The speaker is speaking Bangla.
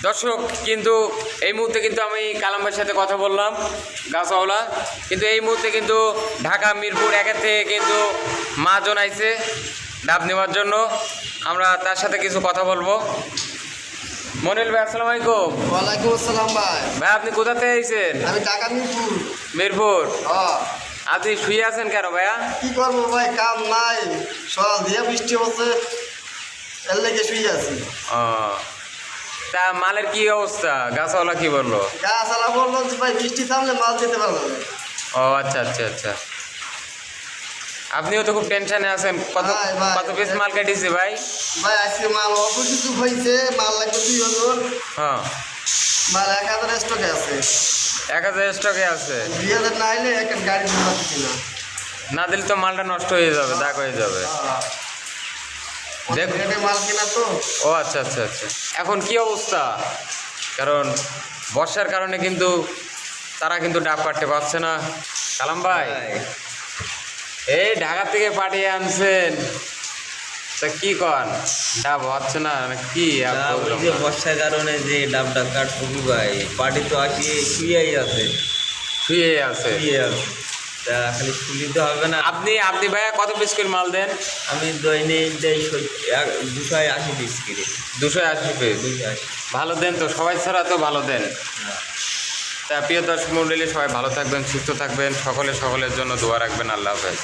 দর্শক কিন্তু এই মুহূর্তে কিন্তু আমি কালাম ভাইয়ের সাথে কথা বললাম গাছওয়ালা, কিন্তু এই মুহূর্তে কিন্তু ঢাকা মিরপুর 1 থেকে কিন্তু মহাজন আইছে ডাব নেওয়ার জন্য। আমরা তার সাথে কিছু কথা বলবো। মনিল ভাই আসসালামু আলাইকুম। ওয়ালাইকুম আসসালাম ভাই। ভাই আপনি কোথা থেকে আইছেন? আমি ঢাকা মিরপুর। মিরপুর। হ্যাঁ। আপনি শুয়ে আছেন কেন ভাইয়া? কি করবো ভাই, কাম নাই, সকাল দিয়ে বৃষ্টি হচ্ছে, এর লেগে শুয়ে আছি। ও, তা মালের কি অবস্থা? গাছওয়ালা কি বললো? গাছ আলা বললো যে ভাই বৃষ্টি থামলে মাল যেতে পারবে না। ও আচ্ছা আচ্ছা আচ্ছা, আপনিও তো খুব টেনশনে আছেন। কত ভাই, ভাই। কত পিস মাল কেটেছে ভাই? ভাই আজকে মাল অল্প কিছু হয়েছে, মাল লাগবে 2000। হ্যাঁ, মাল 1000 স্টকে আছে। 1000 স্টকে আছে। 2000 না হলে একটা গাড়ি দিতে পারছি না। না দিলে তো মালটা নষ্ট হয়ে যাবে, দাগ হয়ে যাবে। দেখ, রেটে মাল কেনা তো। ও আচ্ছা আচ্ছা আচ্ছা, এখন কি অবস্থা? কারণ বর্ষার কারণে কিন্তু তারা কিন্তু ডাব কাটতে পারছে না। কালাম ভাই, এই ঢাকা থেকে পাঠিয়ে আনছেন, তা কি কন ডাব হচ্ছে না কি? আর ডাব বললাম যে না। বর্ষার কারণে যে ডাবটা কাটবো কি ভাই, পার্টি তো আসিয়ে শুয়েই আছে, শুয়ে আছে। শুয়ে আছে, তা খালি শুলিতে হবে না। আপনি ভাইয়া কত পিস করে মাল দেন? আমি দৈনিক দেই 280 পিস কিনে। 280 পিস। 280। ভালো দেন তো, সবাই ছাড়া তো ভালো দেন। হ্যাঁ। তা প্রিয় দর্শক মণ্ডলী, সবাই ভালো থাকবেন, সুস্থ থাকবেন, সকলের জন্য দোয়া রাখবেন। আল্লাহ হাফেজ।